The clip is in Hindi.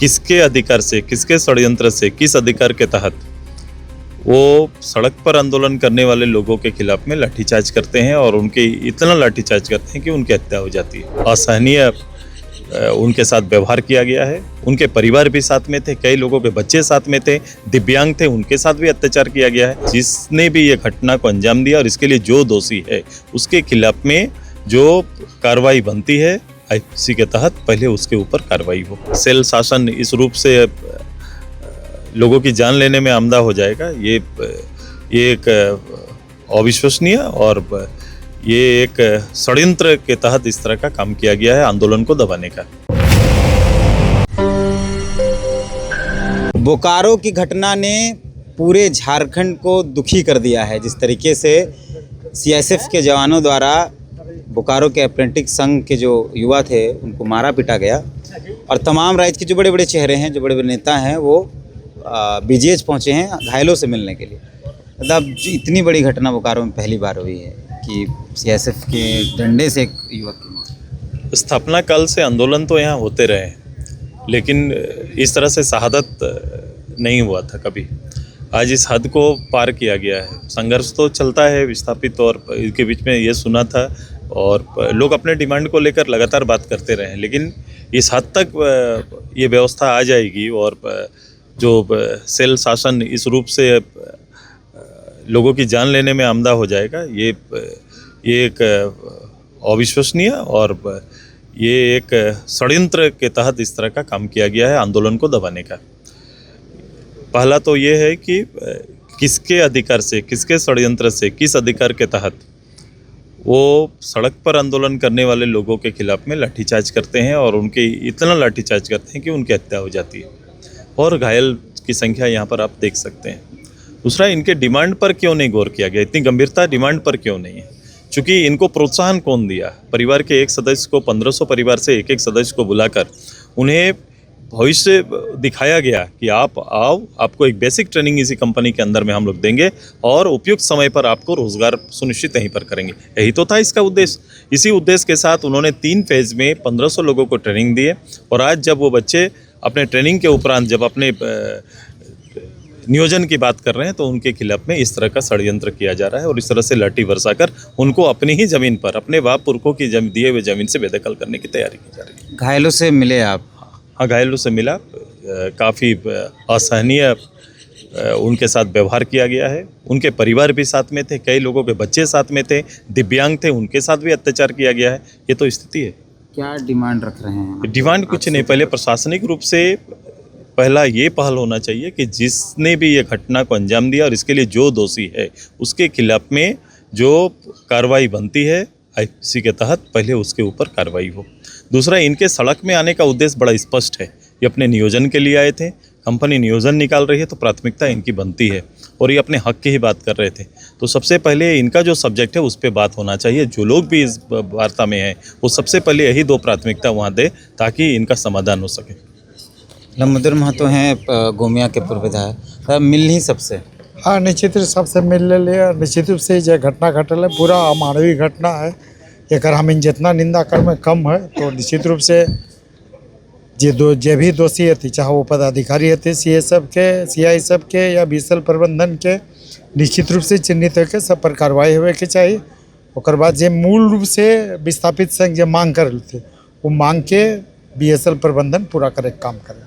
किसके अधिकार से, किसके षड्यंत्र से, किस अधिकार के तहत वो सड़क पर आंदोलन करने वाले लोगों के खिलाफ में लाठीचार्ज करते हैं और उनके इतना लाठीचार्ज करते हैं कि उनकी हत्या हो जाती है। असहनीय उनके साथ व्यवहार किया गया है। उनके परिवार भी साथ में थे, कई लोगों के बच्चे साथ में थे, दिव्यांग थे, उनके साथ भी अत्याचार किया गया है। जिसने भी ये घटना को अंजाम दिया और इसके लिए जो दोषी है उसके खिलाफ में जो कार्रवाई बनती है आईपीसी के तहत, पहले उसके ऊपर कार्रवाई हो। सेल शासन इस रूप से लोगों की जान लेने में आमदा हो जाएगा, ये एक अविश्वसनीय और ये एक षड्यंत्र के तहत इस तरह का काम किया गया है आंदोलन को दबाने का। बोकारो की घटना ने पूरे झारखंड को दुखी कर दिया है। जिस तरीके से सीआईएसएफ के जवानों द्वारा बोकारो के अप्रेंटिस संघ के जो युवा थे उनको मारा पीटा गया और तमाम राज्य के जो बड़े बड़े चेहरे हैं, जो बड़े बड़े नेता हैं, वो बीजीएच पहुंचे हैं घायलों से मिलने के लिए। मतलब इतनी बड़ी घटना बोकारो में पहली बार हुई है कि सीआईएसएफ के डंडे से एक युवक की मौत। स्थापना काल से आंदोलन तो यहाँ होते रहे, लेकिन इस तरह से शहादत नहीं हुआ था कभी। आज इस हद को पार किया गया है। संघर्ष तो चलता है विस्थापित, और इसके बीच में ये सुना था और लोग अपने डिमांड को लेकर लगातार बात करते रहे, लेकिन इस हद तक ये व्यवस्था आ जाएगी और जो सेल शासन इस रूप से लोगों की जान लेने में आमदा हो जाएगा, ये एक अविश्वसनीय और ये एक षड्यंत्र के तहत इस तरह का काम किया गया है आंदोलन को दबाने का। पहला तो ये है कि किसके अधिकार से, किसके षड्यंत्र से, किस अधिकार के तहत वो सड़क पर आंदोलन करने वाले लोगों के खिलाफ में लाठीचार्ज करते हैं और उनके इतना लाठीचार्ज करते हैं कि उनकी हत्या हो जाती है और घायल की संख्या यहाँ पर आप देख सकते हैं। दूसरा, इनके डिमांड पर क्यों नहीं गौर किया गया, इतनी गंभीरता डिमांड पर क्यों नहीं है? चूँकि इनको प्रोत्साहन कौन दिया? परिवार के एक सदस्य को, 1500 परिवार से एक एक सदस्य को बुलाकर उन्हें भविष्य दिखाया गया कि आप आओ, आपको एक बेसिक ट्रेनिंग इसी कंपनी के अंदर में हम लोग देंगे और उपयुक्त समय पर आपको रोजगार सुनिश्चित यहीं पर करेंगे। यही तो था इसका उद्देश्य। इसी उद्देश्य के साथ उन्होंने 3 फेज में 1500 लोगों को ट्रेनिंग दिए और आज जब वो बच्चे अपने ट्रेनिंग के उपरांत जब अपने नियोजन की बात कर रहे हैं तो उनके खिलाफ में इस तरह का षड्यंत्र किया जा रहा है और इस तरह से लाठी बरसाकर उनको अपनी ही ज़मीन पर, अपने बाप पुरखों की दिए हुए ज़मीन से बेदखल करने की तैयारी की जा रही है। घायलों से मिले आप? हाँ, घायलों से मिला। काफ़ी असहनीय उनके साथ व्यवहार किया गया है। उनके परिवार भी साथ में थे, कई लोगों के बच्चे साथ में थे, दिव्यांग थे, उनके साथ भी अत्याचार किया गया है। ये तो स्थिति है। क्या डिमांड रख रहे हैं? डिमांड कुछ नहीं, पहले प्रशासनिक रूप से पहला ये पहल होना चाहिए कि जिसने भी ये घटना को अंजाम दिया और इसके लिए जो दोषी है उसके खिलाफ में जो कार्रवाई बनती है आईपीसी के तहत, पहले उसके ऊपर कार्रवाई हो। दूसरा, इनके सड़क में आने का उद्देश्य बड़ा स्पष्ट है। ये अपने नियोजन के लिए आए थे, कंपनी नियोजन निकाल रही है तो प्राथमिकता इनकी बनती है और ये अपने हक की ही बात कर रहे थे। तो सबसे पहले इनका जो सब्जेक्ट है उस पर बात होना चाहिए। जो लोग भी इस वार्ता में हैं वो सबसे पहले यही 2 प्राथमिकता वहाँ दे ताकि इनका समाधान हो सके। लंबोदर महतो हैं गोमिया के पूर्व विधायक, मिल ही सबसे? हाँ, निश्चित रूप सबसे मिल लिया। निश्चित रूप से जो घटना घटल है पूरा अमानवीय घटना है। एक हम जितना निंदा कर में कम है। तो निश्चित रूप से जे भी दोषी है, चाहे वो पदाधिकारी है सीआईएसएफ के या बीएसएल प्रबंधन के, निश्चित रूप से चिन्हित होकर सब पर कार्रवाई होवे के चाहिए। और बाद जे मूल रूप से विस्थापित संघ जो मांग कर थे वो मांग के बीएसएल प्रबंधन पूरा करे काम करे।